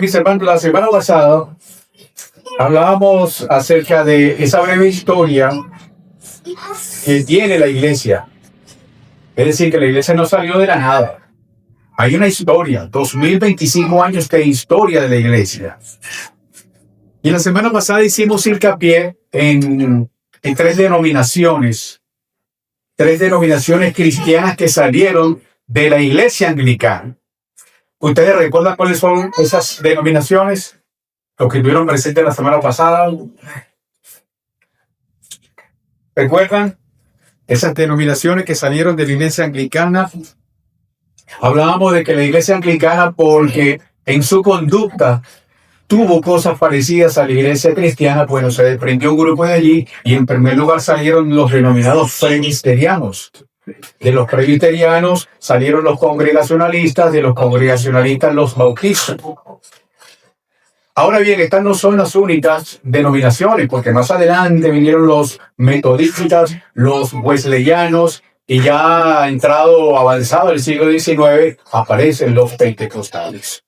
Mis hermanos, la semana pasada hablábamos acerca de esa breve historia que tiene la iglesia. Es decir, que la iglesia no salió de la nada. Hay una historia, 2025 años de historia de la iglesia. Y la semana pasada hicimos hincapié en tres denominaciones cristianas que salieron de la iglesia anglicana. ¿Ustedes recuerdan cuáles son esas denominaciones? Los que estuvieron presentes la semana pasada. ¿Recuerdan? Esas denominaciones que salieron de la iglesia anglicana. Hablábamos de que la iglesia anglicana, porque en su conducta tuvo cosas parecidas a la iglesia cristiana, bueno, se desprendió un grupo de allí y en primer lugar salieron los denominados presbiterianos. De los presbiterianos salieron los congregacionalistas, de los congregacionalistas los bautistas. Ahora bien, estas no son las únicas denominaciones, porque más adelante vinieron los metodistas, los wesleyanos, y ya avanzado el siglo XIX, aparecen los pentecostales.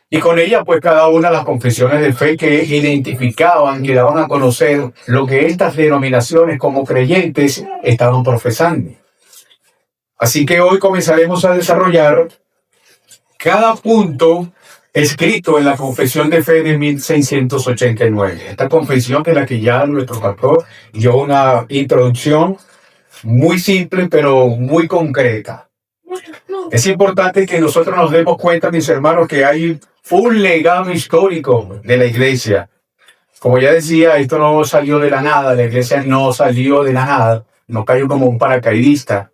Y con ella, pues cada una de las confesiones de fe que identificaban, que daban a conocer lo que estas denominaciones como creyentes estaban profesando. Así que hoy comenzaremos a desarrollar cada punto escrito en la Confesión de Fe de 1689. Esta confesión de la que ya nuestro pastor dio una introducción muy simple, pero muy concreta. Es importante que nosotros nos demos cuenta, mis hermanos, que hay un legado histórico de la iglesia. Como ya decía, esto no salió de la nada, la iglesia no salió de la nada, no cayó como un paracaidista.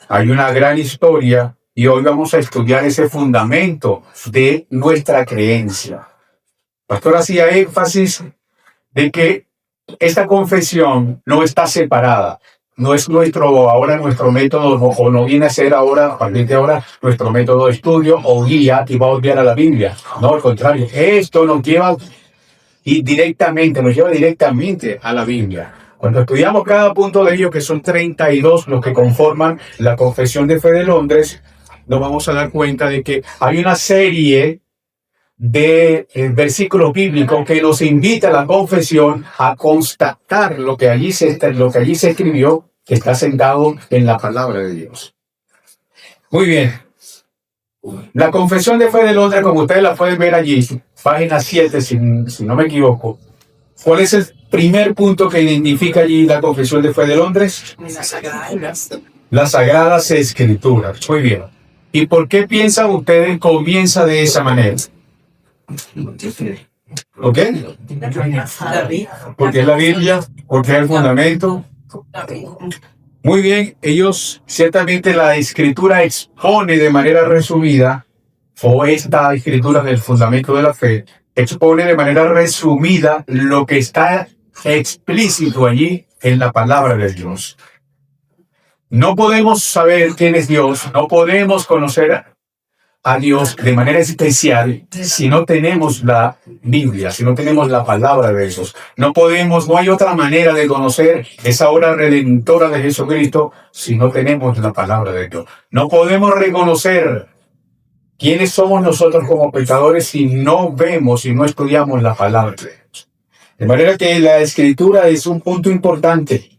Hay una gran historia y hoy vamos a estudiar ese fundamento de nuestra creencia. El pastor hacía énfasis de que esta confesión no está separada. No es nuestro método, o no viene a ser ahora, a partir de ahora, nuestro método de estudio o guía que va a obviar a la Biblia. No, al contrario, esto nos lleva directamente a la Biblia. Cuando estudiamos cada punto de ello, que son 32 los que conforman la Confesión de Fe de Londres, nos vamos a dar cuenta de que hay una serie de versículos bíblicos que nos invita a la confesión a constatar lo que allí se escribió, que está sentado en la palabra de Dios. Muy bien. La Confesión de Fe de Londres, como ustedes la pueden ver allí, página 7, si no me equivoco. ¿Cuál es el primer punto que identifica allí la Confesión de Fe de Londres? Las Sagradas Escrituras. Muy bien. ¿Y por qué piensan ustedes comienza de esa manera? ¿Ok? Porque es la Biblia, porque es el fundamento. Muy bien, ellos ciertamente la escritura expone de manera resumida, o esta escritura del fundamento de la fe, expone de manera resumida lo que está explícito allí en la palabra de Dios. No podemos saber quién es Dios, no podemos conocer a Dios de manera especial si no tenemos la Biblia, si no tenemos la palabra de Dios. No hay otra manera de conocer esa obra redentora de Jesucristo si no tenemos la palabra de Dios. No podemos reconocer quiénes somos nosotros como pecadores si no vemos y no estudiamos la palabra de Dios. De manera que la Escritura es un punto importante,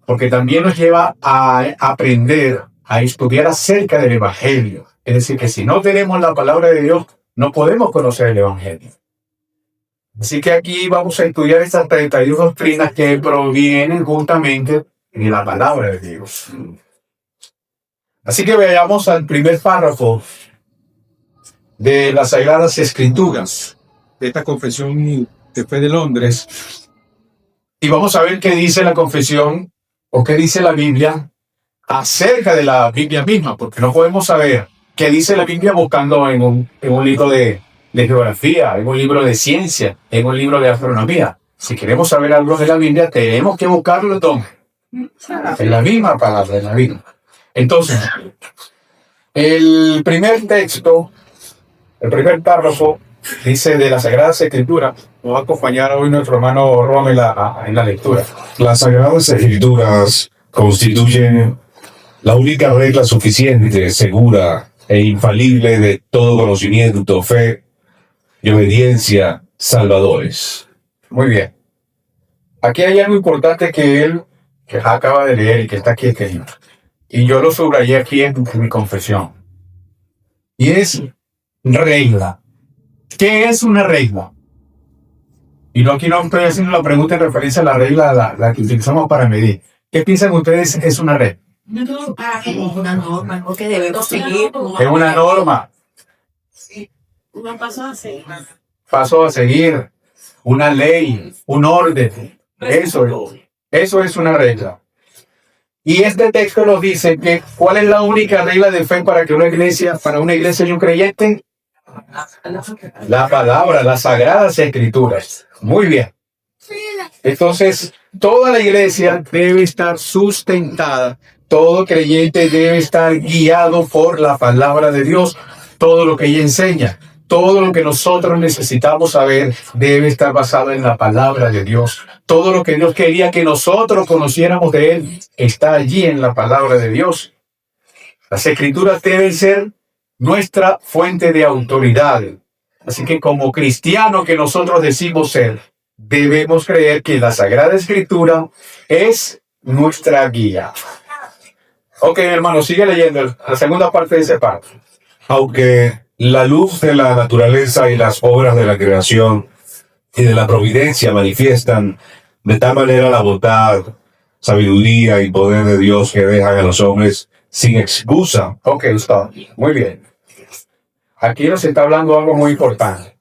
porque también nos lleva a aprender, a estudiar acerca del Evangelio. Es decir, que si no tenemos la palabra de Dios, no podemos conocer el Evangelio. Así que aquí vamos a estudiar estas 32 doctrinas que provienen justamente de la palabra de Dios. Así que veamos al primer párrafo de las Sagradas Escrituras, de esta Confesión de Fe de Londres. Y vamos a ver qué dice la confesión, o qué dice la Biblia acerca de la Biblia misma, porque no podemos saber qué dice la Biblia buscando en un libro de geografía, en un libro de ciencia, en un libro de astronomía. Si queremos saber algo de la Biblia, tenemos que buscarlo ¿dónde? En la misma palabra, en la Biblia. Entonces, el primer texto, el primer párrafo, dice de las Sagradas Escrituras. Nos va a acompañar hoy nuestro hermano Rommel en la lectura. Las Sagradas Escrituras constituyen la única regla suficiente, segura e infalible de todo conocimiento, fe y obediencia salvadores. Muy bien. Aquí hay algo importante que acaba de leer y que está aquí escrito. Y yo lo subrayé aquí en mi confesión. Y es regla. ¿Qué es una regla? Y no, aquí no estoy haciendo la pregunta en referencia a la regla, la que utilizamos para medir. ¿Qué piensan ustedes es una regla? Una norma, algo que debemos seguir. Es una norma. Un paso a seguir. Paso a seguir. Una ley. Un orden. Eso es una regla. Y este texto nos dice que ¿cuál es la única regla de fe para una iglesia y un creyente? La palabra, las sagradas escrituras. Muy bien. Entonces, toda la iglesia debe estar sustentada. Todo creyente debe estar guiado por la palabra de Dios. Todo lo que ella enseña, todo lo que nosotros necesitamos saber debe estar basado en la palabra de Dios. Todo lo que Dios quería que nosotros conociéramos de Él está allí en la palabra de Dios. Las escrituras deben ser nuestra fuente de autoridad. Así que como cristianos que nosotros decimos ser, debemos creer que la Sagrada Escritura es nuestra guía. Ok, hermano, sigue leyendo la segunda parte de ese párrafo. Aunque la luz de la naturaleza y las obras de la creación y de la providencia manifiestan de tal manera la bondad, sabiduría y poder de Dios que dejan a los hombres sin excusa. Ok, está. Muy bien. Aquí nos está hablando algo muy importante.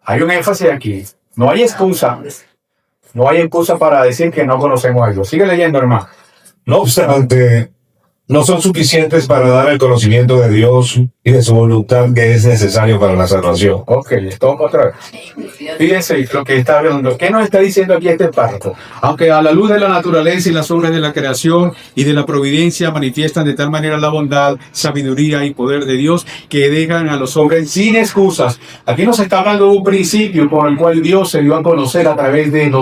Hay un énfasis aquí. No hay excusa. No hay excusa para decir que no conocemos a Dios. Sigue leyendo, hermano. No obstante, no son suficientes para dar el conocimiento de Dios y de su voluntad que es necesario para la salvación. Ok, esto otra vez. Fíjense lo que está hablando. ¿Qué nos está diciendo aquí este párrafo? Aunque a la luz de la naturaleza y las obras de la creación y de la providencia manifiestan de tal manera la bondad, sabiduría y poder de Dios que dejan a los hombres sin excusas. Aquí nos está hablando de un principio por el cual Dios se dio a conocer a través de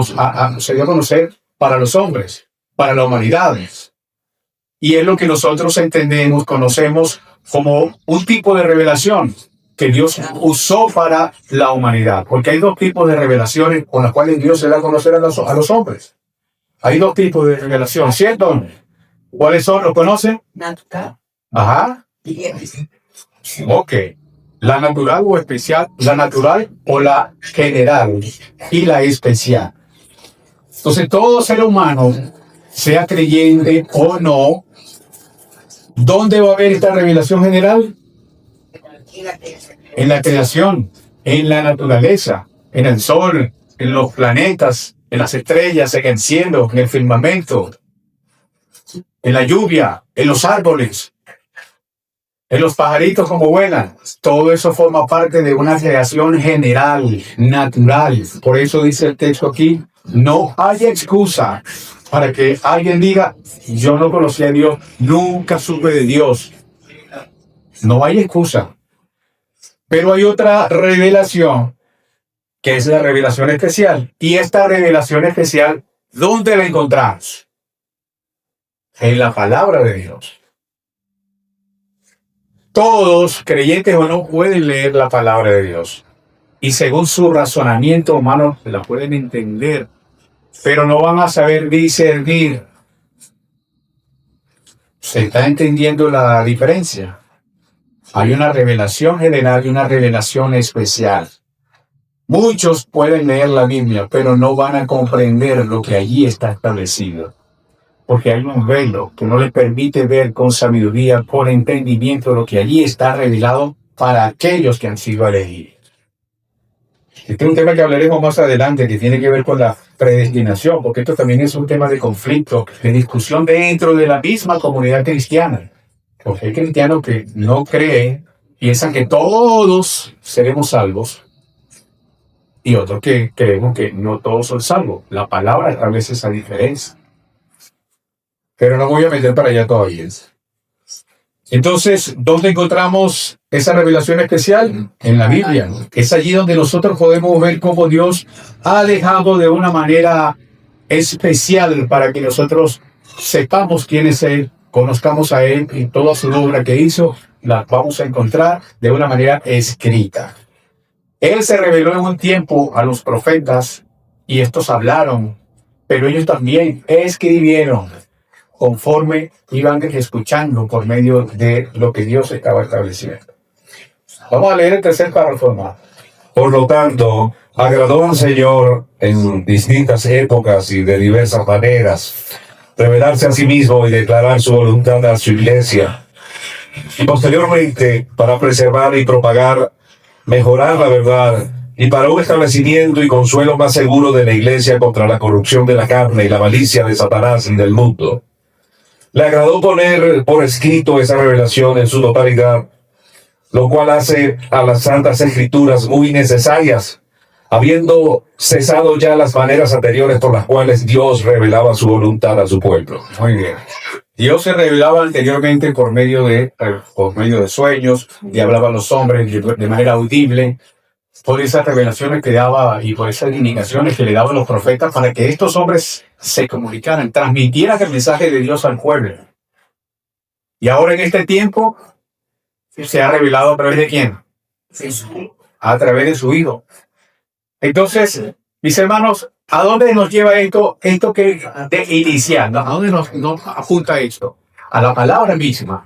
se dio a conocer para los hombres, para la humanidad. Y es lo que nosotros entendemos, conocemos como un tipo de revelación que Dios usó para la humanidad. Porque hay dos tipos de revelaciones con las cuales Dios se da a conocer a los hombres. Hay dos tipos de revelación, ¿cierto? ¿Cuáles son? ¿Los conocen? Natural. Ajá. Ok. La natural o especial, la natural o la general y la especial. Entonces, todo ser humano, sea creyente o no, ¿dónde va a haber esta revelación general? En la creación, en la naturaleza, en el sol, en los planetas, en las estrellas, en el cielo, en el firmamento, en la lluvia, en los árboles, en los pajaritos como vuelan. Todo eso forma parte de una creación general, natural. Por eso dice el texto aquí, no hay excusa para que alguien diga, yo no conocí a Dios, nunca supe de Dios. No hay excusa. Pero hay otra revelación, que es la revelación especial. Y esta revelación especial, ¿dónde la encontramos? En la palabra de Dios. Todos, creyentes o no, pueden leer la palabra de Dios. Y según su razonamiento humano, la pueden entender. Pero no van a saber discernir. ¿Se está entendiendo la diferencia? Hay una revelación general y una revelación especial. Muchos pueden leer la Biblia, pero no van a comprender lo que allí está establecido. Porque hay un velo que no les permite ver con sabiduría, con entendimiento, lo que allí está revelado para aquellos que han sido elegidos. Este es un tema que hablaremos más adelante, que tiene que ver con la predestinación, porque esto también es un tema de conflicto, de discusión dentro de la misma comunidad cristiana. Porque hay cristianos que no creen, piensan que todos seremos salvos, y otros que creemos que no todos son salvos. La palabra establece esa diferencia. Pero no voy a meter para allá todavía. Entonces, ¿dónde encontramos esa revelación especial? En la Biblia. Es allí donde nosotros podemos ver cómo Dios ha dejado de una manera especial para que nosotros sepamos quién es Él, conozcamos a Él y toda su obra que hizo, la vamos a encontrar de una manera escrita. Él se reveló en un tiempo a los profetas y estos hablaron, pero ellos también escribieron conforme iban escuchando por medio de lo que Dios estaba estableciendo. Vamos a leer el tercer párrafo más. Por lo tanto, agradó al Señor en distintas épocas y de diversas maneras revelarse a sí mismo y declarar su voluntad a su iglesia. Y posteriormente, para preservar y propagar, mejorar la verdad, y para un establecimiento y consuelo más seguro de la iglesia contra la corrupción de la carne y la malicia de Satanás y del mundo. Le agradó poner por escrito esa revelación en su totalidad, lo cual hace a las Santas Escrituras muy necesarias, habiendo cesado ya las maneras anteriores por las cuales Dios revelaba su voluntad a su pueblo. Muy bien. Dios se revelaba anteriormente por medio de sueños, y hablaba a los hombres de manera audible, por esas revelaciones que daba y por esas indicaciones que le daban los profetas para que estos hombres se comunicaran, transmitieran el mensaje de Dios al pueblo. Y ahora en este tiempo se ha revelado a través de ¿quién? A través de su Hijo. Entonces, mis hermanos, ¿a dónde nos lleva esto que de iniciar? ¿A dónde nos apunta esto? A la palabra misma.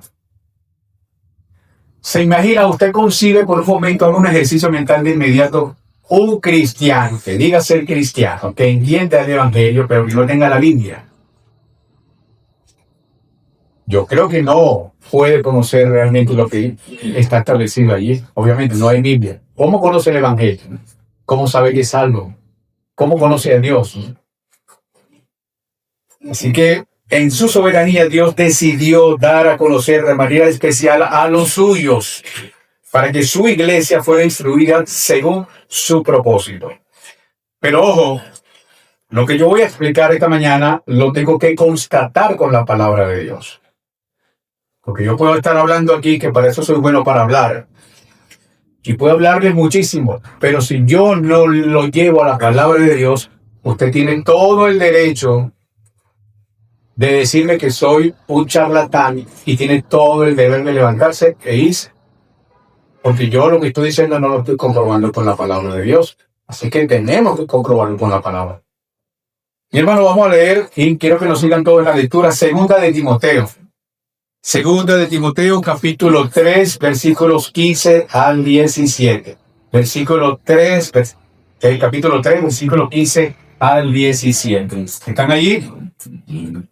¿Se imagina, usted concibe por un momento, haga un ejercicio mental de inmediato, un cristiano, que diga ser cristiano, que entienda el Evangelio, pero que no tenga la Biblia? Yo creo que no puede conocer realmente lo que está establecido allí. Obviamente no hay Biblia. ¿Cómo conoce el Evangelio? ¿Cómo sabe que es salvo? ¿Cómo conoce a Dios? Así que en su soberanía Dios decidió dar a conocer de manera especial a los suyos para que su iglesia fuera instruida según su propósito. Pero ojo, lo que yo voy a explicar esta mañana lo tengo que constatar con la palabra de Dios. Porque yo puedo estar hablando aquí, que para eso soy bueno para hablar. Y puedo hablarles muchísimo. Pero si yo no lo llevo a la palabra de Dios, usted tiene todo el derecho de decirme que soy un charlatán y tiene todo el deber de levantarse e irse. Porque yo lo que estoy diciendo no lo estoy comprobando con la palabra de Dios. Así que tenemos que comprobarlo con la palabra. Mi hermano, vamos a leer y quiero que nos sigan todos en la lectura. Segunda de Timoteo. Segunda de Timoteo, capítulo 3, versículos 15 al 17. Capítulo 3, versículo 15 al 17. ¿Están allí?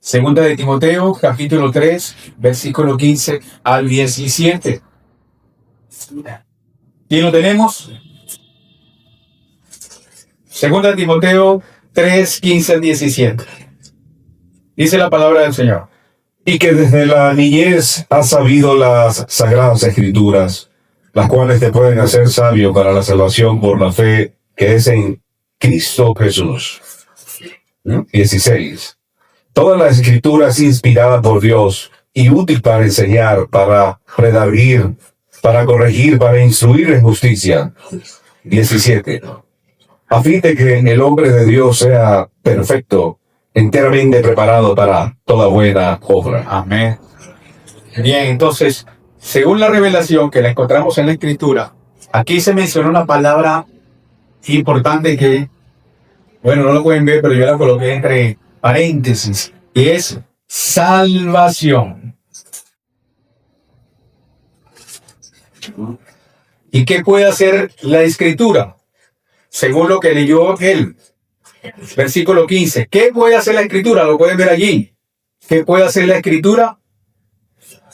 Segunda de Timoteo, capítulo 3, versículo 15 al 17. ¿Quién lo tenemos? Segunda de Timoteo 3, 15 al 17. Dice la palabra del Señor. Y que desde la niñez has sabido las sagradas escrituras, las cuales te pueden hacer sabio para la salvación por la fe que es en Cristo Jesús. 16. Toda la escritura es inspirada por Dios y útil para enseñar, para redarguir, para corregir, para instruir en justicia. 17. A fin de que el hombre de Dios sea perfecto, enteramente preparado para toda buena obra. Amén. Bien, entonces, según la revelación que la encontramos en la Escritura, aquí se menciona una palabra importante que, bueno, no lo pueden ver, pero yo la coloqué entre paréntesis, y es salvación. ¿Y qué puede hacer la Escritura? Según lo que leyó él. Versículo 15. ¿Qué puede hacer la Escritura? Lo pueden ver allí. ¿Qué puede hacer la Escritura?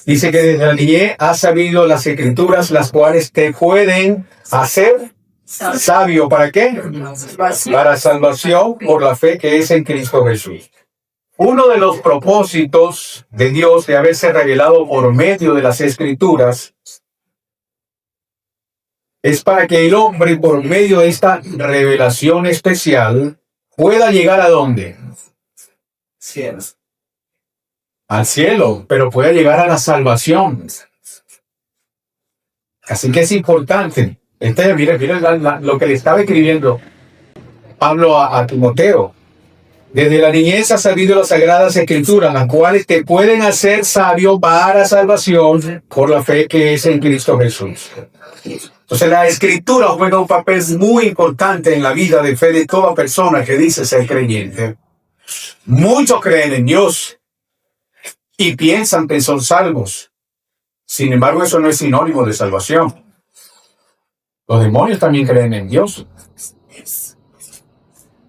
Dice que desde la niñez has sabido las Escrituras, las cuales te pueden hacer sabio. ¿Para qué? Para salvación por la fe que es en Cristo Jesús. Uno de los propósitos de Dios de haberse revelado por medio de las Escrituras es para que el hombre, por medio de esta revelación especial, pueda llegar ¿a dónde? Cielo. Al cielo, pero pueda llegar a la salvación. Así que es importante. Mira lo que le estaba escribiendo Pablo a Timoteo. Desde la niñez has sabido las sagradas escrituras, las cuales te pueden hacer sabio para salvación por la fe que es en Cristo Jesús. Entonces la escritura juega un papel muy importante en la vida de fe de toda persona que dice ser creyente. Muchos creen en Dios y piensan que son salvos. Sin embargo, eso no es sinónimo de salvación. Los demonios también creen en Dios.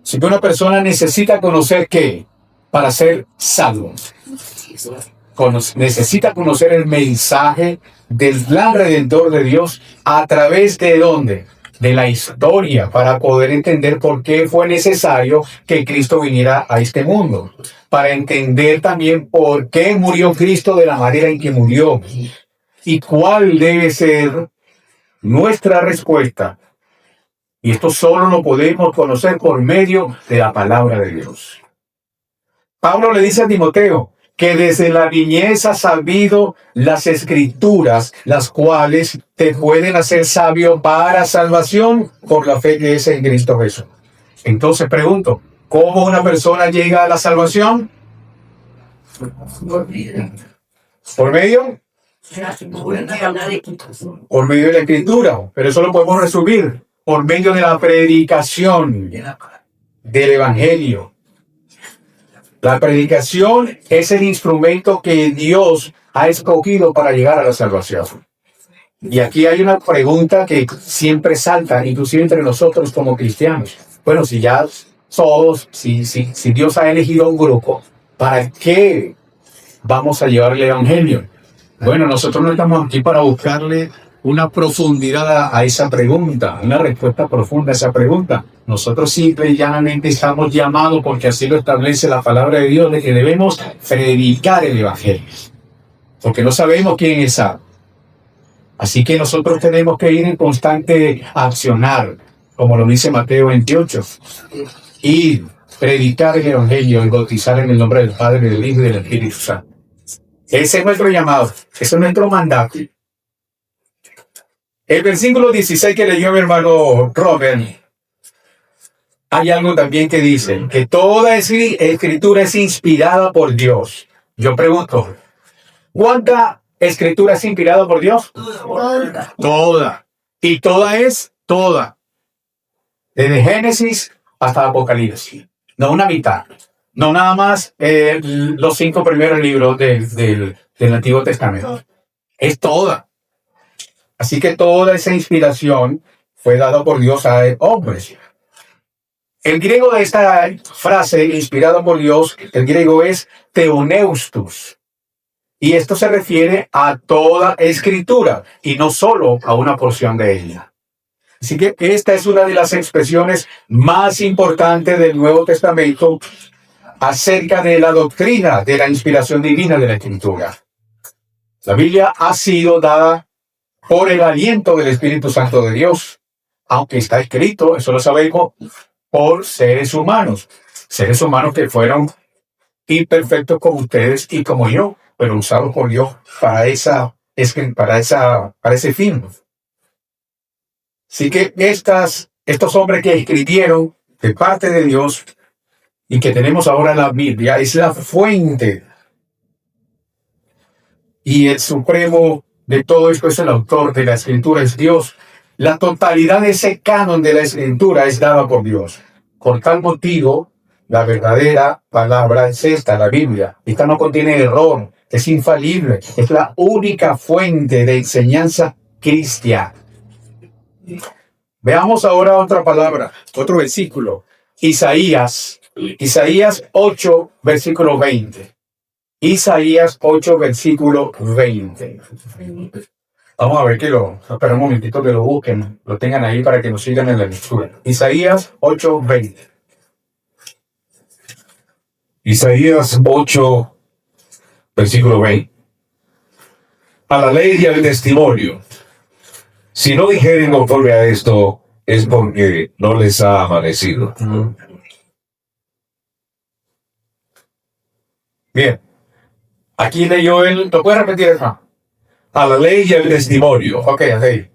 Si una persona necesita conocer qué para ser salvo, necesita conocer el mensaje del plan redentor de Dios a través de ¿dónde? De la historia, para poder entender por qué fue necesario que Cristo viniera a este mundo, para entender también por qué murió Cristo de la manera en que murió y cuál debe ser nuestra respuesta. Y esto solo lo podemos conocer por medio de la palabra de Dios. Pablo le dice a Timoteo que desde la niñez has sabido las escrituras, las cuales te pueden hacer sabio para salvación por la fe que es en Cristo Jesús. Entonces pregunto, ¿cómo una persona llega a la salvación? ¿Por medio? Por medio de la escritura, pero eso lo podemos resumir por medio de la predicación del evangelio. La predicación es el instrumento que Dios ha escogido para llegar a la salvación. Y aquí hay una pregunta que siempre salta, inclusive entre nosotros como cristianos. Bueno, si ya todos, si Dios ha elegido un grupo, ¿para qué vamos a llevar el evangelio? Bueno, nosotros no estamos aquí para buscarle una profundidad a esa pregunta, una respuesta profunda a esa pregunta. Nosotros simple y llanamente estamos llamados, porque así lo establece la palabra de Dios, de que debemos predicar el evangelio, porque no sabemos quién es Él. Así que nosotros tenemos que ir en constante accionar, como lo dice Mateo 28, y predicar el evangelio y bautizar en el nombre del Padre, del Hijo y del Espíritu Santo. Ese es nuestro llamado, ese es nuestro mandato. El versículo 16 que leyó mi hermano Robert, hay algo también que dice que toda escritura es inspirada por Dios. Yo pregunto, ¿cuánta escritura es inspirada por Dios? Toda. Y toda es toda. Desde Génesis hasta Apocalipsis. No una mitad. No nada más los 5 primeros libros del Antiguo Testamento. Es toda. Así que toda esa inspiración fue dada por Dios a hombres. El griego de esta frase, inspirada por Dios, el griego es theoneustos. Y esto se refiere a toda escritura y no solo a una porción de ella. Así que esta es una de las expresiones más importantes del Nuevo Testamento acerca de la doctrina de la inspiración divina de la Escritura. La Biblia ha sido dada por el aliento del Espíritu Santo de Dios, aunque está escrito, eso lo sabemos, por seres humanos que fueron imperfectos como ustedes y como yo, pero usados por Dios para ese fin. Así que estos hombres que escribieron de parte de Dios y que tenemos ahora la Biblia, es la fuente y el supremo de todo esto es el autor de la Escritura, es Dios. La totalidad de ese canon de la Escritura es dada por Dios. Por tal motivo, la verdadera palabra es esta, la Biblia. Esta no contiene error, es infalible, es la única fuente de enseñanza cristiana. Veamos ahora otra palabra, otro versículo. Isaías 8, versículo 20. Isaías 8, versículo 20. Vamos a ver espera un momentito que lo busquen, lo tengan ahí para que nos sigan en la lectura. Isaías 8, 20. Isaías 8, versículo 20. A la ley y al testimonio. Si no dijeren conforme a esto, es porque no les ha amanecido. Bien. Aquí leyó ¿lo puedes repetir, hermano? A la ley y al testimonio. Ok, así.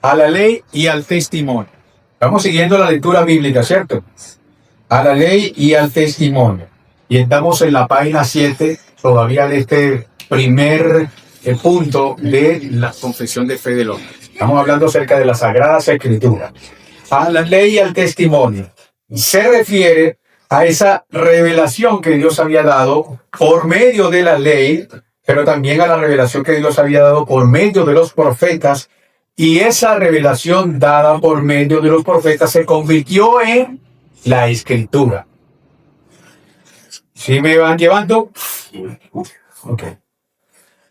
A la ley y al testimonio. Estamos siguiendo la lectura bíblica, ¿cierto? a la ley y al testimonio. Y estamos en la página 7, todavía de este primer punto de la confesión de fe del hombre. Estamos hablando acerca de las Sagradas Escrituras. A la ley y al testimonio. Se refiere a esa revelación que Dios había dado por medio de la ley, pero también a la revelación que Dios había dado por medio de los profetas. Y esa revelación dada por medio de los profetas se convirtió en la Escritura. ¿Sí me van llevando? Ok.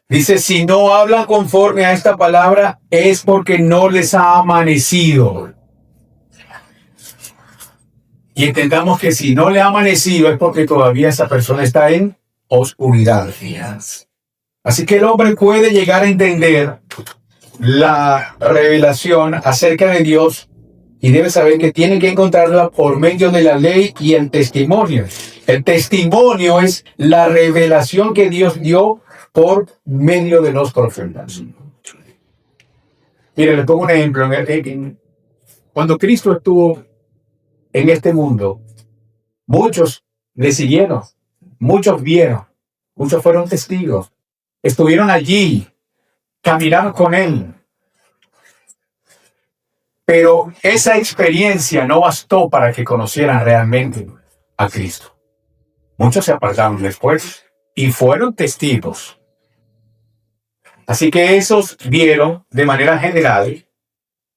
Dice, si no hablan conforme a esta palabra, es porque no les ha amanecido. Y entendamos que si no le ha amanecido es porque todavía esa persona está en oscuridad. Así que el hombre puede llegar a entender la revelación acerca de Dios y debe saber que tiene que encontrarla por medio de la ley y el testimonio. El testimonio es la revelación que Dios dio por medio de los profetas. Mire, le pongo un ejemplo. Cuando Cristo estuvo en este mundo, muchos le siguieron, muchos vieron, muchos fueron testigos, estuvieron allí, caminaron con Él. Pero esa experiencia no bastó para que conocieran realmente a Cristo. Muchos se apartaron después y fueron testigos. Así que esos vieron de manera general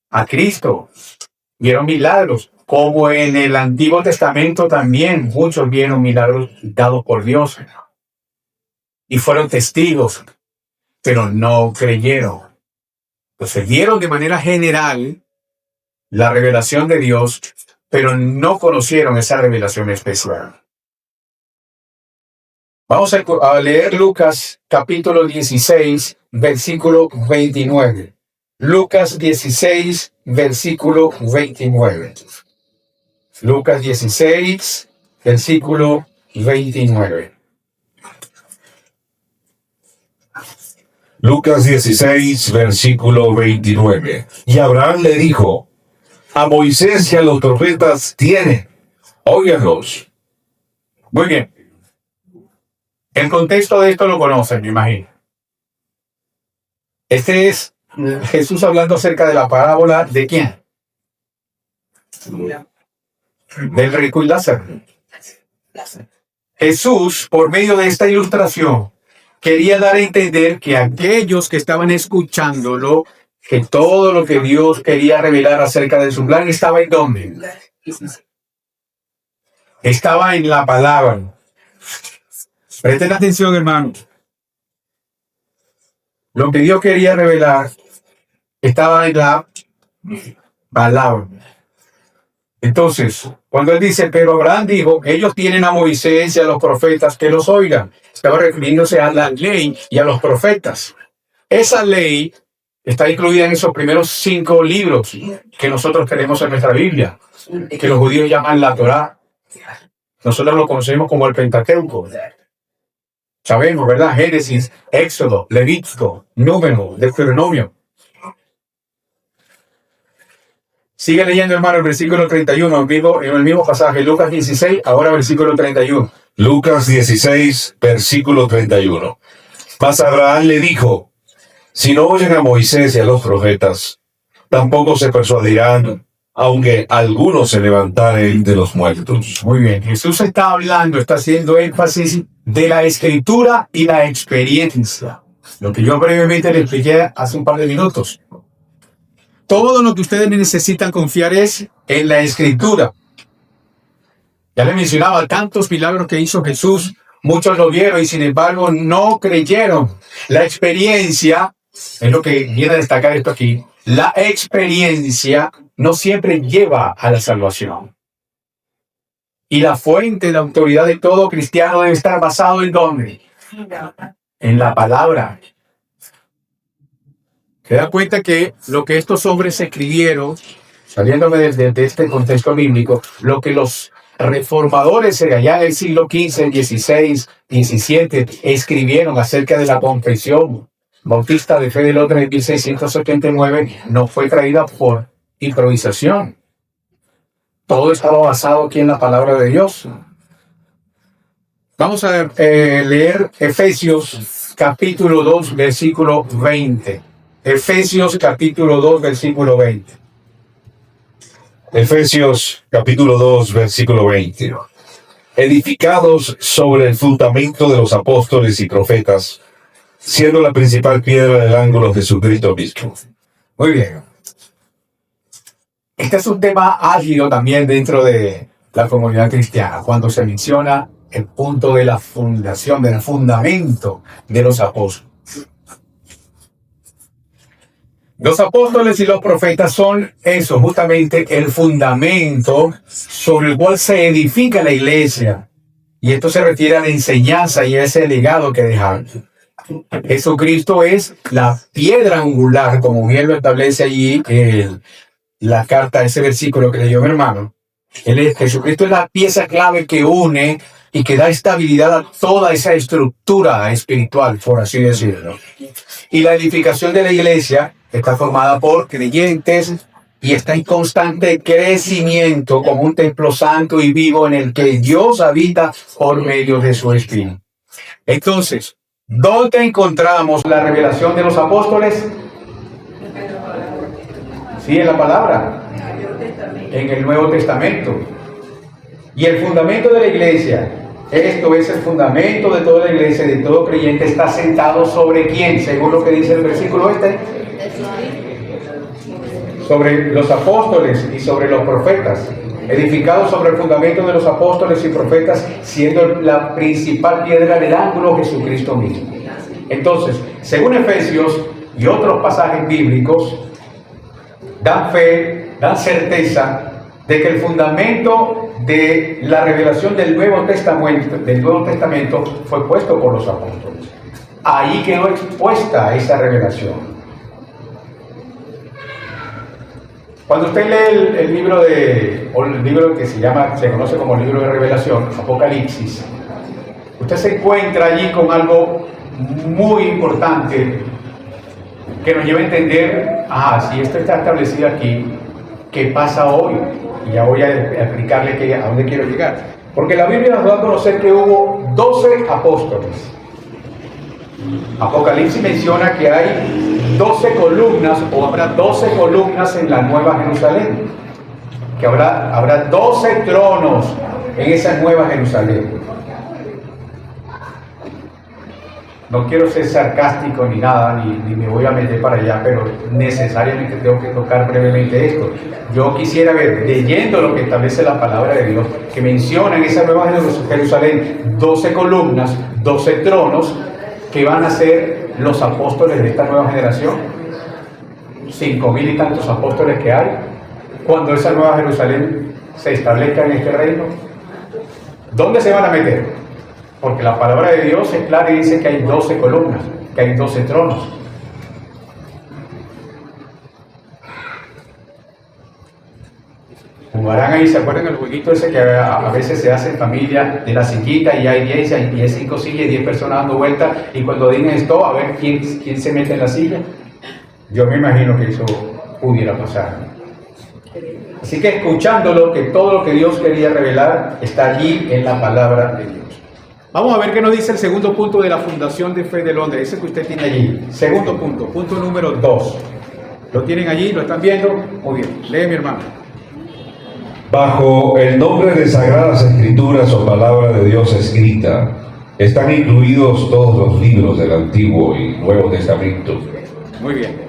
a Cristo, vieron milagros, como en el Antiguo Testamento también muchos vieron milagros dados por Dios y fueron testigos, pero no creyeron. Entonces vieron de manera general la revelación de Dios, pero no conocieron esa revelación especial. Vamos a leer Lucas capítulo 16, versículo 29. Lucas 16, versículo 29. Lucas 16, versículo 29. Lucas 16, versículo 29. Y Abraham le dijo, a Moisés y a los profetas tiene, óiganlos. Muy bien. El contexto de esto lo conocen, me imagino. Este es Jesús hablando acerca de la parábola de ¿quién? Del rico y Lázaro. Jesús, por medio de esta ilustración, quería dar a entender que aquellos que estaban escuchándolo, que todo lo que Dios quería revelar acerca de su plan estaba en ¿dónde? Estaba en la palabra. Presten atención, hermanos. Lo que Dios quería revelar estaba en la palabra. Entonces, cuando él dice, pero Abraham dijo, ellos tienen a Moisés y a los profetas que los oigan. Estaba refiriéndose a la ley y a los profetas. Esa ley está incluida en esos primeros 5 libros que nosotros tenemos en nuestra Biblia, que los judíos llaman la Torá. Nosotros lo conocemos como el Pentateuco. Sabemos, ¿verdad? Génesis, Éxodo, Levítico, Número, Deuteronomio. Sigue leyendo, hermano, el versículo 31, en el mismo pasaje, Lucas 16, ahora versículo 31. Lucas 16, versículo 31. Mas Abraham le dijo, si no oyen a Moisés y a los profetas, tampoco se persuadirán, aunque algunos se levantaren de los muertos. Muy bien, Jesús está hablando, está haciendo énfasis de la escritura y la experiencia. Lo que yo brevemente le expliqué hace un par de minutos. Todo lo que ustedes necesitan confiar es en la escritura. Ya le mencionaba tantos milagros que hizo Jesús, muchos lo vieron y sin embargo no creyeron. La experiencia, es lo que viene a destacar esto aquí, la experiencia no siempre lleva a la salvación. Y la fuente de autoridad de todo cristiano debe estar basado en ¿dónde? En la palabra. Se da cuenta que lo que estos hombres escribieron, saliéndome de este contexto bíblico, lo que los reformadores allá en el siglo XV, XVI, XVII escribieron acerca de la confesión bautista de fe de Londres en 1679, no fue traída por improvisación. Todo estaba basado aquí en la palabra de Dios. Vamos a leer Efesios capítulo 2, versículo 20. Efesios capítulo 2, versículo 20. Efesios capítulo 2, versículo 20. Edificados sobre el fundamento de los apóstoles y profetas, siendo la principal piedra del ángulo Jesucristo mismo. Muy bien. Este es un tema álgido también dentro de la comunidad cristiana, cuando se menciona el punto de la fundación, del fundamento de los apóstoles. Los apóstoles y los profetas son eso, justamente el fundamento sobre el cual se edifica la iglesia. Y esto se refiere a la enseñanza y a ese legado que dejaron. Jesucristo es la piedra angular, como bien lo establece allí la carta, ese versículo que leyó mi hermano. Jesucristo es la pieza clave que une y que da estabilidad a toda esa estructura espiritual, por así decirlo. Y la edificación de la iglesia está formada por creyentes y está en constante crecimiento como un templo santo y vivo en el que Dios habita por medio de su Espíritu. Entonces, ¿dónde encontramos la revelación de los apóstoles? Sí, en la palabra, en el Nuevo Testamento. Y el fundamento de la iglesia, esto es el fundamento de toda la iglesia, de todo creyente, está sentado sobre ¿quién? Según lo que dice el versículo sobre los apóstoles y sobre los profetas, edificados sobre el fundamento de los apóstoles y profetas, siendo la principal piedra del ángulo Jesucristo mismo. Entonces, según Efesios y otros pasajes bíblicos, dan fe, dan certeza de que el fundamento de la revelación del Nuevo Testamento fue puesto por los apóstoles. Ahí quedó expuesta esa revelación. Cuando usted lee el libro que se conoce como el libro de Revelación, Apocalipsis, usted se encuentra allí con algo muy importante que nos lleva a entender, si esto está establecido aquí, ¿qué pasa hoy? Y ya voy a explicarle a dónde quiero llegar. Porque la Biblia nos da a conocer que hubo 12 apóstoles. Apocalipsis menciona que hay 12 columnas, o habrá 12 columnas en la Nueva Jerusalén. Que habrá 12 tronos en esa Nueva Jerusalén. No quiero ser sarcástico ni nada, ni me voy a meter para allá, pero necesariamente tengo que tocar brevemente esto. Yo quisiera ver, leyendo lo que establece la palabra de Dios, que menciona en esa Nueva Jerusalén 12 columnas, 12 tronos, que van a ser los apóstoles de esta nueva generación. 5,000 y tantos apóstoles que hay. Cuando esa Nueva Jerusalén se establezca en este reino, ¿dónde se van a meter? Porque la palabra de Dios es clara y dice que hay 12 columnas, que hay 12 tronos. Jugarán ahí, ¿se acuerdan el jueguito ese que a veces se hace en familia de la sillita y hay 10 y hay 5 sillas y 10 personas dando vueltas y cuando digan esto, a ver quién se mete en la silla? Yo me imagino que eso pudiera pasar. Así que escuchándolo, que todo lo que Dios quería revelar está allí en la palabra de Dios. Vamos a ver qué nos dice el segundo punto de la Fundación de Fe de Londres, ese que usted tiene allí. Segundo punto, punto número 2. ¿Lo tienen allí? ¿Lo están viendo? Muy bien, lee mi hermano. Bajo el nombre de Sagradas Escrituras o Palabra de Dios escrita, están incluidos todos los libros del Antiguo y Nuevo Testamento. Muy bien.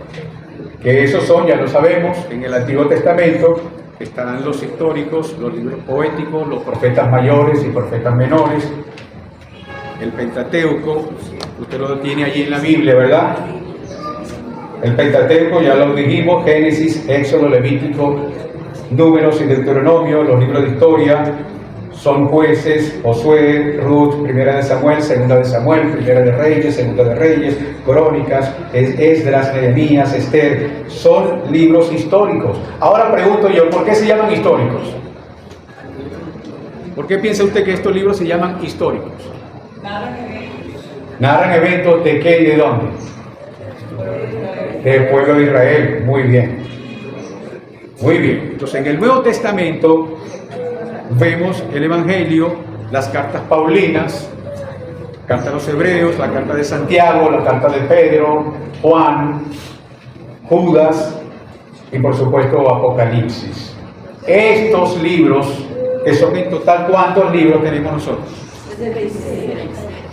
Que esos son, ya lo sabemos, en el Antiguo Testamento estarán los históricos, los libros poéticos, los profetas mayores y profetas menores, el Pentateuco, usted lo tiene allí en la Biblia, ¿verdad? El Pentateuco, ya lo dijimos, Génesis, Éxodo, Levítico, Números y Deuteronomio, los libros de historia, son Jueces, Josué, Ruth, Primera de Samuel, Segunda de Samuel, Primera de Reyes, Segunda de Reyes, Crónicas, Esdras, Nehemías, Esther, son libros históricos. Ahora pregunto yo, ¿por qué se llaman históricos? ¿Por qué piensa usted que estos libros se llaman históricos? Narran eventos de qué y de dónde. Del pueblo de Israel, muy bien. Muy bien. Entonces, en el Nuevo Testamento vemos el Evangelio, las cartas paulinas, carta a los Hebreos, la carta de Santiago, la carta de Pedro, Juan, Judas y por supuesto Apocalipsis. Estos libros, que son en total, ¿cuántos libros tenemos nosotros? 66.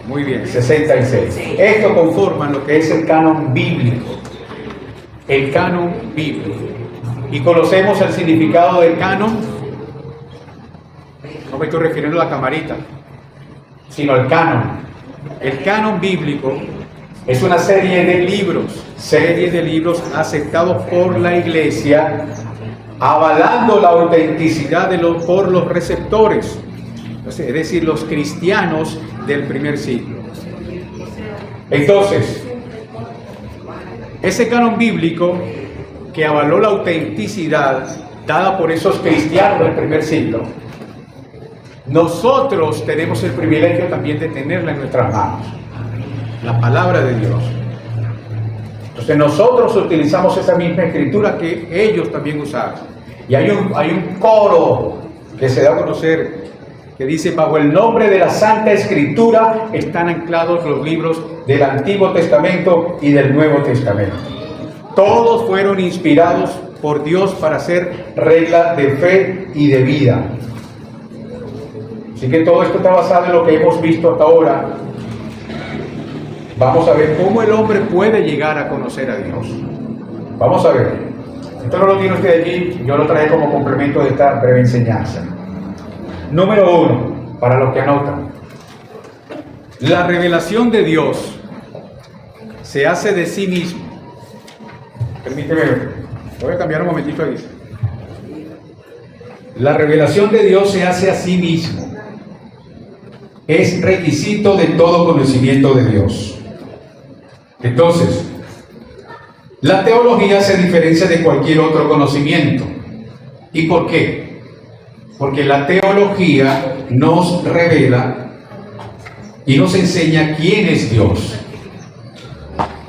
Muy bien, 66. Esto conforman lo que es el canon bíblico. El canon bíblico. Y conocemos el significado del canon. No me estoy refiriendo a la camarita, sino al canon. El canon bíblico es una serie de libros aceptados por la Iglesia, avalando la autenticidad por los receptores, es decir, los cristianos del primer siglo. Entonces, ese canon bíblico que avaló la autenticidad dada por esos cristianos del primer siglo, nosotros tenemos el privilegio también de tenerla en nuestras manos, la palabra de Dios. Entonces nosotros utilizamos esa misma escritura que ellos también usaron. Y hay un coro que se da a conocer que dice: bajo el nombre de la Santa Escritura están anclados los libros del Antiguo Testamento y del Nuevo Testamento. Todos fueron inspirados por Dios para ser regla de fe y de vida. Así que todo esto está basado en lo que hemos visto hasta ahora. Vamos a ver cómo el hombre puede llegar a conocer a Dios. Vamos a ver. Esto no lo tiene usted aquí, yo lo traje como complemento de esta breve enseñanza. Número 1, para los que anotan. La revelación de Dios se hace de sí mismo. Permíteme, voy a cambiar un momentito ahí. La revelación de Dios se hace a sí mismo. Es requisito de todo conocimiento de Dios. Entonces, la teología se diferencia de cualquier otro conocimiento. ¿Y por qué? Porque la teología nos revela y nos enseña quién es Dios.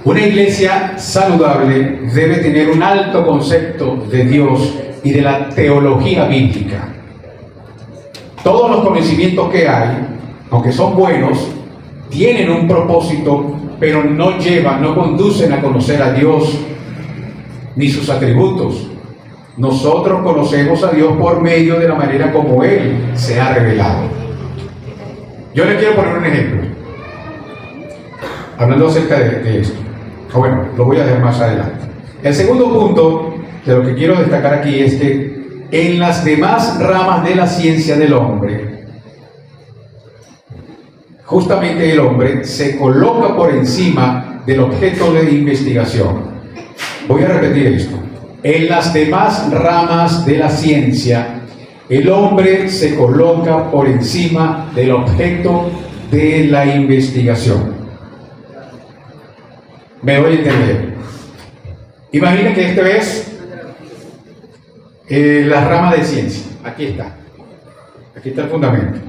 Una iglesia saludable debe tener un alto concepto de Dios y de la teología bíblica. Todos los conocimientos que hay, aunque son buenos, tienen un propósito, pero no conducen a conocer a Dios ni sus atributos. Nosotros conocemos a Dios por medio de la manera como Él se ha revelado. Yo le quiero poner un ejemplo, hablando acerca de esto. Bueno, lo voy a dejar más adelante. El segundo punto de lo que quiero destacar aquí es que en las demás ramas de la ciencia del hombre, justamente el hombre se coloca por encima del objeto de investigación. Voy a repetir esto. En las demás ramas de la ciencia, el hombre se coloca por encima del objeto de la investigación. Me voy a entender. Imaginen que esta es la rama de ciencia. Aquí está. Aquí está el fundamento.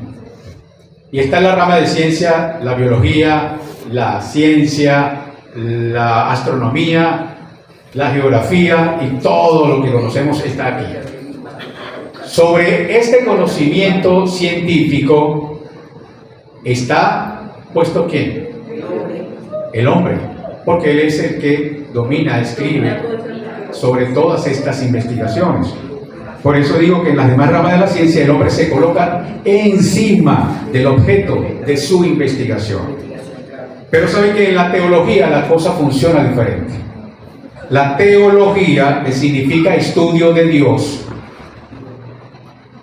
Y está en la rama de ciencia, la biología, la ciencia, la astronomía, la geografía y todo lo que conocemos está aquí. Sobre este conocimiento científico está puesto ¿quién? El hombre, porque él es el que domina, escribe sobre todas estas investigaciones. Por eso digo que en las demás ramas de la ciencia el hombre se coloca encima del objeto de su investigación. Pero saben que en la teología la cosa funciona diferente. La teología, que significa estudio de Dios,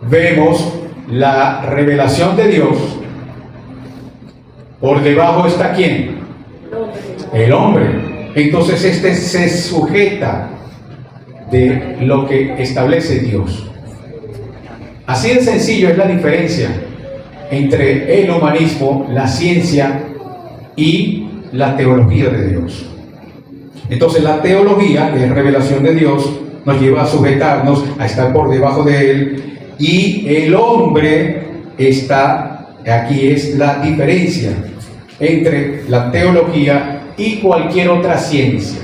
vemos la revelación de Dios. Por debajo está ¿quién? El hombre. Entonces este se sujeta de lo que establece Dios. Así de sencillo es la diferencia entre el humanismo, la ciencia y la teología de Dios. Entonces la teología, que es revelación de Dios, nos lleva a sujetarnos, a estar por debajo de Él, y el hombre está, aquí es la diferencia entre la teología y cualquier otra ciencia.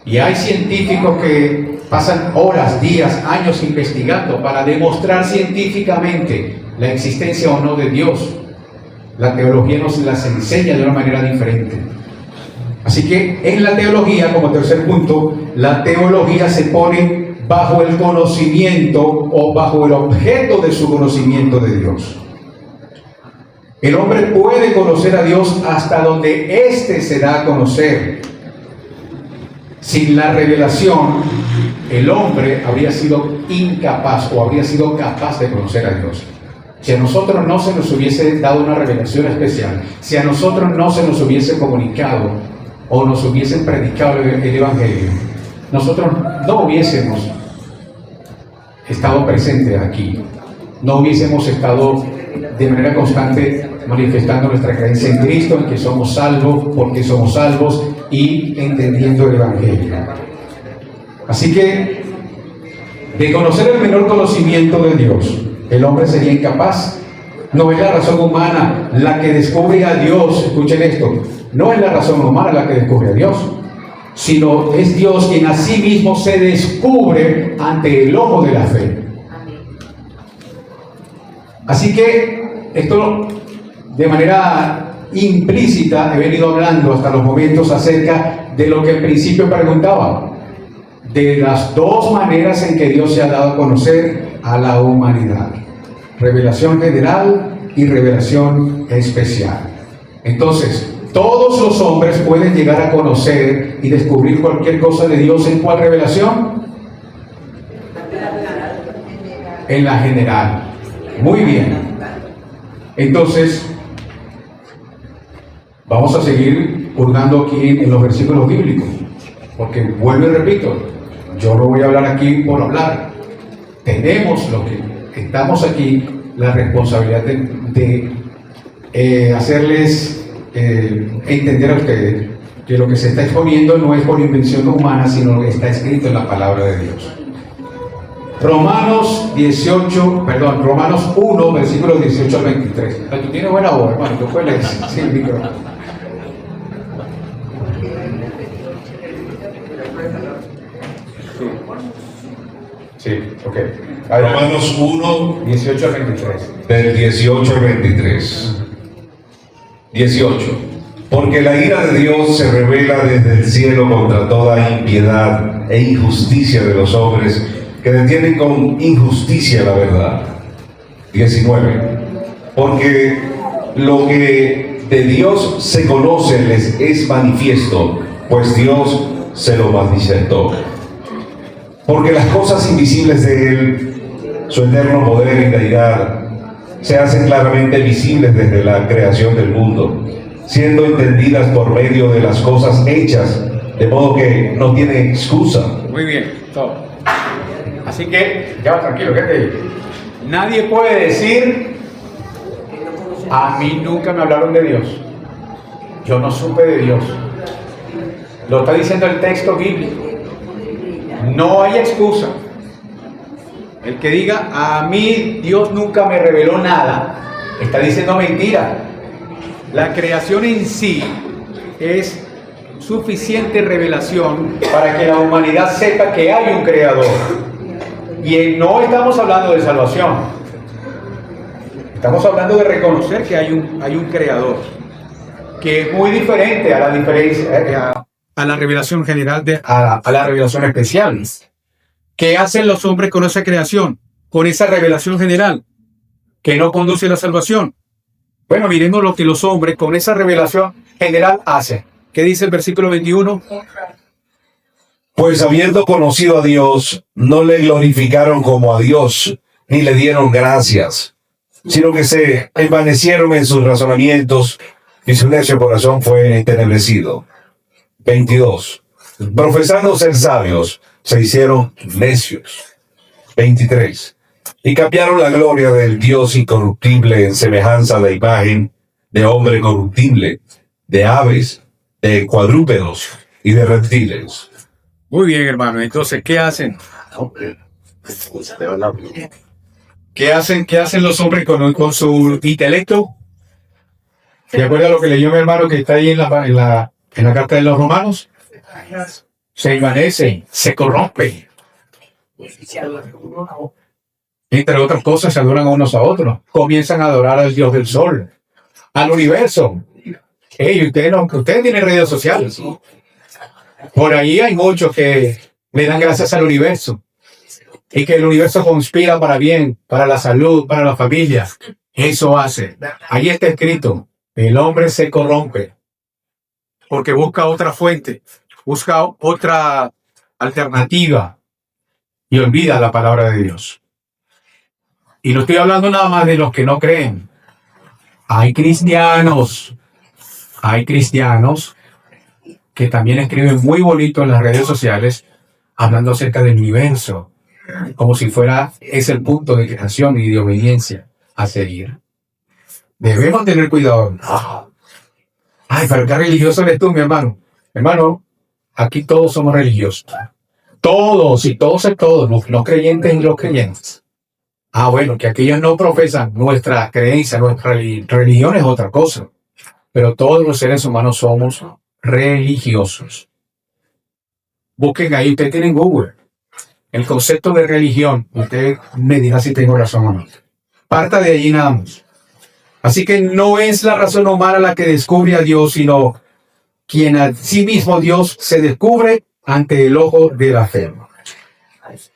Y hay científicos que pasan horas, días, años investigando para demostrar científicamente la existencia o no de Dios. La teología nos las enseña de una manera diferente. Así que en la teología, como tercer punto, la teología se pone bajo el conocimiento o bajo el objeto de su conocimiento de Dios. El hombre puede conocer a Dios hasta donde éste se da a conocer. Sin la revelación, el hombre habría sido incapaz o habría sido capaz de conocer a Dios. Si a nosotros no se nos hubiese dado una revelación especial, si a nosotros no se nos hubiese comunicado o nos hubiesen predicado el Evangelio, nosotros no hubiésemos estado presentes aquí, no hubiésemos estado de manera constante manifestando nuestra creencia en Cristo, en que somos salvos, porque somos salvos y entendiendo el Evangelio. Así que, de conocer el menor conocimiento de Dios, el hombre sería incapaz. No es la razón humana la que descubre a Dios, escuchen esto, no es la razón humana la que descubre a Dios, sino es Dios quien a sí mismo se descubre ante el ojo de la fe. Así que esto de manera implícita he venido hablando hasta los momentos acerca de lo que al principio preguntaba, de las dos maneras en que Dios se ha dado a conocer a la humanidad: revelación general y revelación especial. Entonces, todos los hombres pueden llegar a conocer y descubrir cualquier cosa de Dios. ¿En cuál revelación? En la general. Muy bien. Entonces, vamos a seguir hurgando aquí en los versículos bíblicos, porque vuelvo y repito, yo no voy a hablar aquí por hablar. Tenemos los que estamos aquí la responsabilidad de hacerles entender a ustedes que lo que se está exponiendo no es por invención humana, sino que está escrito en la palabra de Dios. Romanos 1, versículos 18 al 23. Pero tú tienes buena voz, hermano, tú puedes leer sin el micrófono. Sí, ok. Romanos 1, 18 al 23. del 18 al 23. 18. Porque la ira de Dios se revela desde el cielo contra toda impiedad e injusticia de los hombres que detienen con injusticia la verdad. 19. Porque lo que de Dios se conoce les es manifiesto, pues Dios se lo manifestó. Porque las cosas invisibles de Él, su eterno poder y deidad, se hacen claramente visibles desde la creación del mundo, siendo entendidas por medio de las cosas hechas, de modo que no tiene excusa. Muy bien, todo. Así que, ya tranquilo, ¿qué te digo? Nadie puede decir, a mí nunca me hablaron de Dios, yo no supe de Dios. Lo está diciendo el texto bíblico. No hay excusa. El que diga, a mí Dios nunca me reveló nada, está diciendo mentira. La creación en sí es suficiente revelación para que la humanidad sepa que hay un creador. Y no estamos hablando de salvación, estamos hablando de reconocer que hay un creador, que es muy diferente a la diferencia a la revelación general a la revelación especial. ¿Qué hacen los hombres con esa creación, con esa revelación general que no conduce a la salvación? Bueno, miremos lo que los hombres con esa revelación general hacen. ¿Qué dice el versículo 21? Pues habiendo conocido a Dios, no le glorificaron como a Dios, ni le dieron gracias, sino que se envanecieron en sus razonamientos, y su necio corazón fue entenebrecido. 22. Profesando ser sabios, se hicieron necios. 23. Y cambiaron la gloria del Dios incorruptible en semejanza de imagen de hombre corruptible, de aves, de cuadrúpedos y de reptiles. Muy bien, hermano. Entonces, ¿qué hacen? ¿Qué hacen los hombres con su intelecto? ¿Se acuerda lo que leyó mi hermano que está ahí en la carta de los Romanos? se envanecen, se corrompen. Entre otras cosas, se adoran unos a otros. Comienzan a adorar al Dios del sol, al universo. Hey, ustedes tienen redes sociales. Por ahí hay muchos que le dan gracias al universo. Y que el universo conspira para bien, para la salud, para la familia. Eso hace. Ahí está escrito. El hombre se corrompe porque busca otra fuente, busca otra alternativa y olvida la palabra de Dios. Y no estoy hablando nada más de los que no creen. Hay cristianos que también escriben muy bonito en las redes sociales hablando acerca del universo, como si fuera es el punto de creación y de obediencia a seguir. Debemos tener cuidado. Ay, pero qué religioso eres tú, mi hermano. Hermano, aquí todos somos religiosos. Todos es todos, los creyentes y los creyentes. Bueno, que aquellos no profesan nuestra creencia, nuestra religión es otra cosa. Pero todos los seres humanos somos religiosos. Busquen ahí, ustedes tienen Google. El concepto de religión, usted me dirá si tengo razón o no. Parta de allí nada más. Así que no es la razón humana la que descubre a Dios, sino quien a sí mismo Dios se descubre ante el ojo de la fe.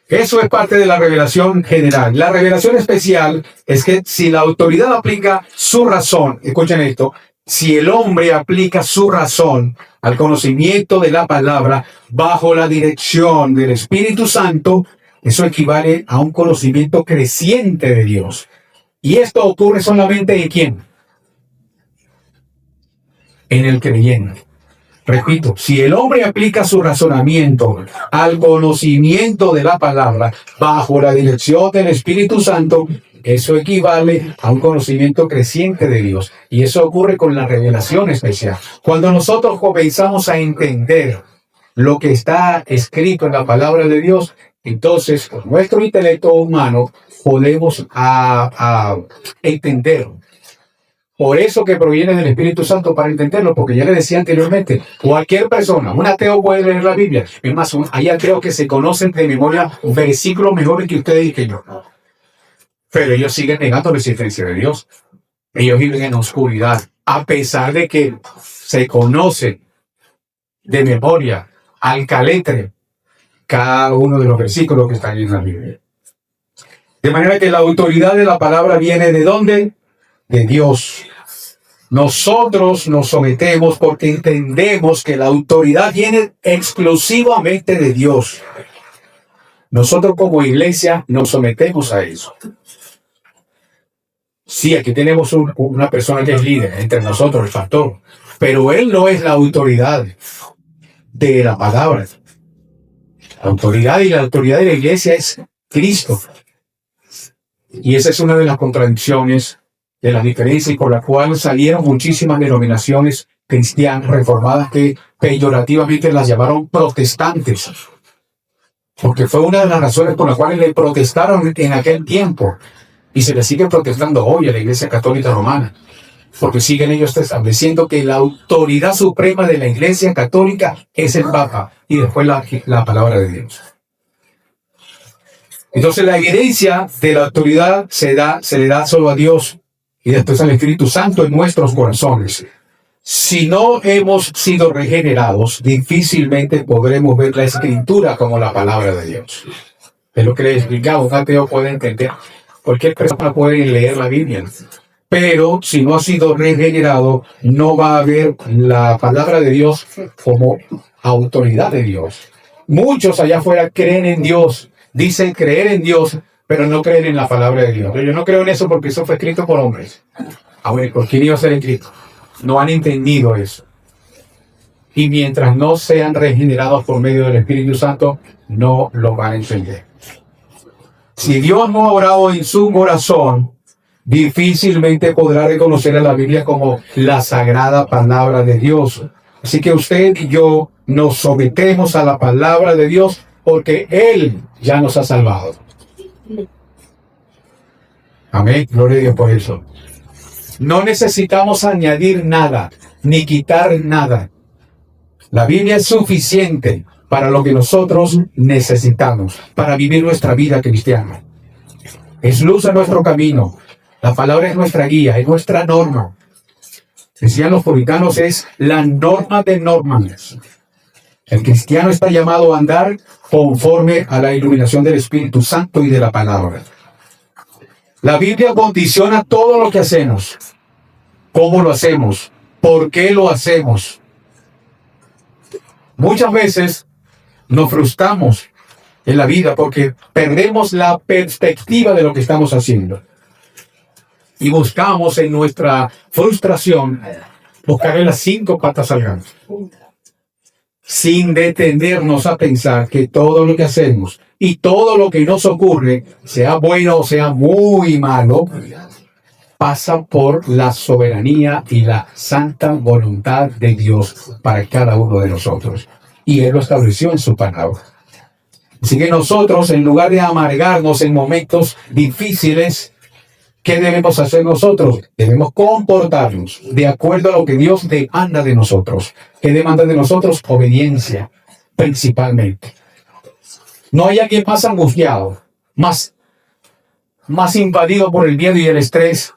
Eso es parte de la revelación general. La revelación especial es que si la autoridad aplica su razón, escuchen esto, si el hombre aplica su razón al conocimiento de la palabra bajo la dirección del Espíritu Santo, eso equivale a un conocimiento creciente de Dios. Y esto ocurre solamente en ¿quién? En el creyente. Repito, si el hombre aplica su razonamiento al conocimiento de la palabra bajo la dirección del Espíritu Santo, eso equivale a un conocimiento creciente de Dios. Y eso ocurre con la revelación especial. Cuando nosotros comenzamos a entender lo que está escrito en la palabra de Dios, entonces con nuestro intelecto humano podemos entenderlo. Por eso que proviene del Espíritu Santo para entenderlo, porque ya le decía anteriormente, cualquier persona, un ateo puede leer la Biblia. Es más, hay ateos que se conocen de memoria versículos mejores que ustedes y que yo. Pero ellos siguen negando la existencia de Dios. Ellos viven en oscuridad, a pesar de que se conoce de memoria al caletre cada uno de los versículos que están en la Biblia. De manera que la autoridad de la palabra viene ¿de dónde? De Dios. Nosotros nos sometemos porque entendemos que la autoridad viene exclusivamente de Dios. Nosotros como iglesia nos sometemos a eso. Sí, aquí tenemos una persona que es líder entre nosotros, el pastor, pero él no es la autoridad de la palabra. La autoridad y la autoridad de la iglesia es Cristo. Y esa es una de las contradicciones de la diferencia y por la cual salieron muchísimas denominaciones cristianas reformadas que peyorativamente las llamaron protestantes. Porque fue una de las razones por las cuales le protestaron en aquel tiempo. Y se le sigue protestando hoy a la Iglesia Católica Romana. Porque siguen ellos estableciendo que la autoridad suprema de la Iglesia Católica es el Papa. Y después la palabra de Dios. Entonces la evidencia de la autoridad se le da solo a Dios. Y después al Espíritu Santo en nuestros corazones. Si no hemos sido regenerados, difícilmente podremos ver la Escritura como la palabra de Dios. Es lo que les explicaba, un ateo puede entender. Cualquier persona puede leer la Biblia. Pero si no ha sido regenerado, no va a ver la palabra de Dios como autoridad de Dios. Muchos allá afuera creen en Dios, dicen creer en Dios, pero no creen en la palabra de Dios. Pero yo no creo en eso porque eso fue escrito por hombres. Bueno, ¿por quién iba a ser escrito? No han entendido eso. Y mientras no sean regenerados por medio del Espíritu Santo, no lo van a entender. Si Dios no ha orado en su corazón, difícilmente podrá reconocer a la Biblia como la sagrada palabra de Dios. Así que usted y yo nos sometemos a la palabra de Dios porque Él ya nos ha salvado. Amén, gloria a Dios por eso. No necesitamos añadir nada, ni quitar nada. La Biblia es suficiente para lo que nosotros necesitamos, para vivir nuestra vida cristiana. Es luz a nuestro camino. La palabra es nuestra guía, es nuestra norma. Decían los puritanos, es la norma de normas. El cristiano está llamado a andar conforme a la iluminación del Espíritu Santo y de la palabra. La Biblia condiciona todo lo que hacemos. ¿Cómo lo hacemos? ¿Por qué lo hacemos? Muchas veces nos frustramos en la vida porque perdemos la perspectiva de lo que estamos haciendo. Y buscamos en nuestra frustración buscarle las 5 patas al gato, sin detenernos a pensar que todo lo que hacemos y todo lo que nos ocurre, sea bueno o sea muy malo, pasa por la soberanía y la santa voluntad de Dios para cada uno de nosotros. Y Él lo estableció en su palabra. Así que nosotros, en lugar de amargarnos en momentos difíciles, ¿qué debemos hacer nosotros? Debemos comportarnos de acuerdo a lo que Dios demanda de nosotros. ¿Qué demanda de nosotros? Obediencia, principalmente. No hay alguien más angustiado, más invadido por el miedo y el estrés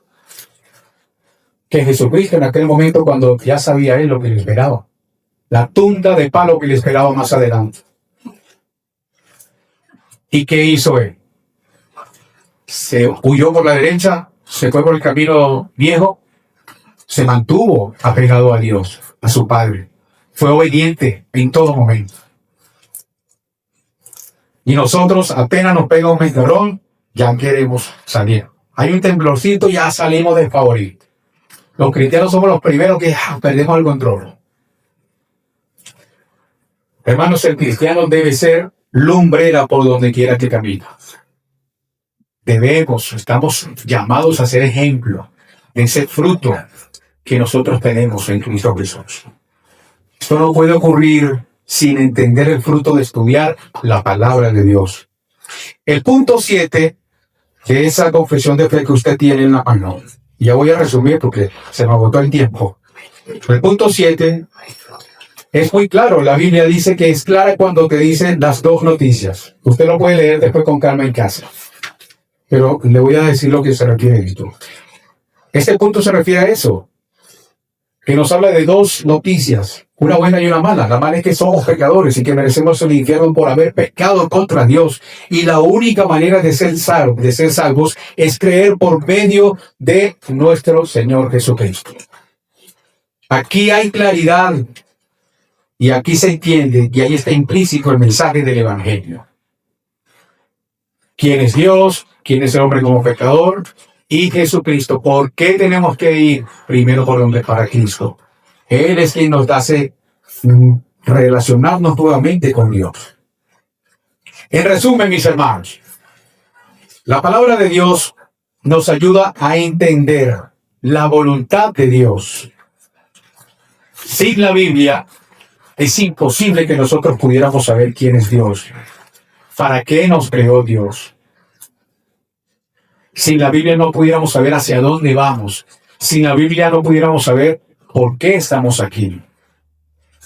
que Jesucristo en aquel momento, cuando ya sabía Él lo que le esperaba. La tunda de palo que le esperaba más adelante. ¿Y qué hizo Él? Se huyó por la derecha, se fue por el camino viejo, se mantuvo apegado a Dios, a su Padre. Fue obediente en todo momento. Y nosotros apenas nos pega un mentarrón, ya queremos salir. Hay un temblorcito, ya salimos desfavoridos. Los cristianos somos los primeros que perdemos el control. Hermanos, el cristiano debe ser lumbrera por donde quiera que camina. Estamos llamados a ser ejemplo de ese fruto que nosotros tenemos en Cristo Jesús. Esto no puede ocurrir sin entender el fruto de estudiar la palabra de Dios. El punto 7 de esa confesión de fe que usted tiene en la mano, ya voy a resumir porque se me agotó el tiempo. El punto 7 es muy claro. La Biblia dice que es clara cuando te dice las 2 noticias. Usted lo puede leer después con calma en casa. Pero le voy a decir lo que se refiere a esto. Este punto se refiere a eso, que nos habla de 2 noticias, una buena y una mala. La mala es que somos pecadores y que merecemos el infierno por haber pecado contra Dios. Y la única manera de ser salvos es creer por medio de nuestro Señor Jesucristo. Aquí hay claridad y aquí se entiende y ahí está implícito el mensaje del Evangelio. ¿Quién es Dios? ¿Quién es el hombre como pecador? Y Jesucristo. ¿Por qué tenemos que ir primero para Cristo? Él es quien nos hace relacionarnos nuevamente con Dios. En resumen, mis hermanos, la palabra de Dios nos ayuda a entender la voluntad de Dios. Sin la Biblia, es imposible que nosotros pudiéramos saber quién es Dios. ¿Para qué nos creó Dios? Sin la Biblia no pudiéramos saber hacia dónde vamos. Sin la Biblia no pudiéramos saber por qué estamos aquí.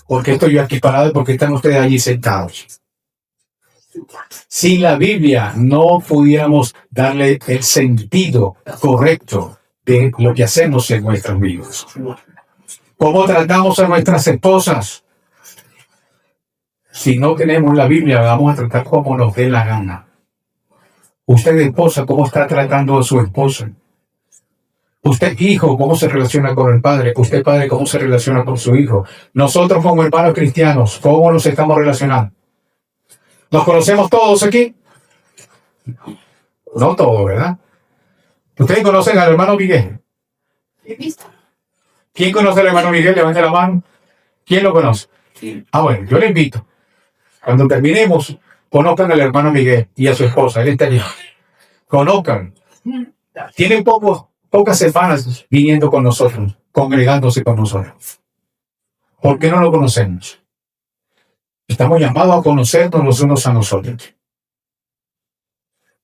¿Por qué estoy yo aquí parado y por qué están ustedes allí sentados? Sin la Biblia no pudiéramos darle el sentido correcto de lo que hacemos en nuestras vidas. ¿Cómo tratamos a nuestras esposas? Si no tenemos la Biblia, vamos a tratar como nos dé la gana. Usted, esposa, ¿cómo está tratando a su esposa? Usted, hijo, ¿cómo se relaciona con el padre? Usted, padre, ¿cómo se relaciona con su hijo? Nosotros, como hermanos cristianos, ¿cómo nos estamos relacionando? ¿Nos conocemos todos aquí? No todos, ¿verdad? ¿Ustedes conocen al hermano Miguel? ¿Quién conoce al hermano Miguel? Levante la mano. ¿Quién lo conoce? Bueno, yo le invito. Cuando terminemos, conozcan al hermano Miguel y a su esposa, él está allí. Conozcan. Tienen pocas semanas viniendo con nosotros, congregándose con nosotros. ¿Por qué no lo conocemos? Estamos llamados a conocernos los unos a nosotros.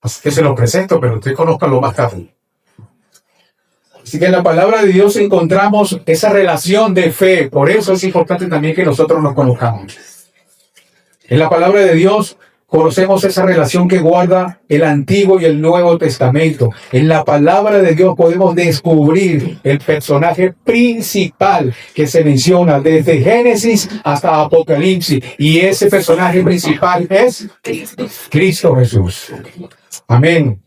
Así que se lo presento, pero usted conozca lo más tarde. Así que en la palabra de Dios encontramos esa relación de fe. Por eso es importante también que nosotros nos conozcamos. En la palabra de Dios conocemos esa relación que guarda el Antiguo y el Nuevo Testamento. En la palabra de Dios podemos descubrir el personaje principal que se menciona desde Génesis hasta Apocalipsis. Y ese personaje principal es Cristo Jesús. Amén.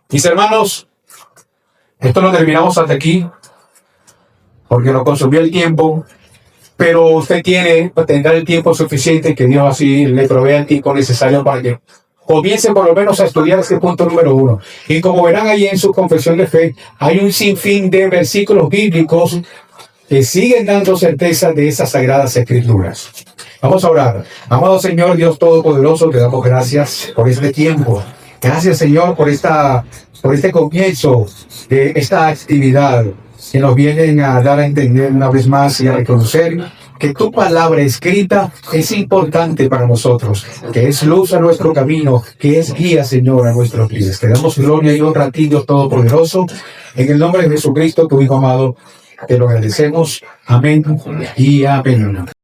Mis hermanos, esto lo terminamos hasta aquí porque nos consumió el tiempo. Pero usted tendrá el tiempo suficiente que Dios así le provea el tiempo necesario para que comience por lo menos a estudiar este punto número 1. Y como verán ahí en su confesión de fe, hay un sinfín de versículos bíblicos que siguen dando certeza de esas sagradas escrituras. Vamos a orar. Amado Señor, Dios Todopoderoso, te damos gracias por este tiempo. Gracias, Señor, por este comienzo de esta actividad que nos vienen a dar a entender una vez más y a reconocer que tu palabra escrita es importante para nosotros, que es luz a nuestro camino, que es guía, Señor, a nuestros pies. Te damos gloria y honra a ti, Dios Todopoderoso, en el nombre de Jesucristo, tu Hijo amado, te lo agradecemos. Amén y amén.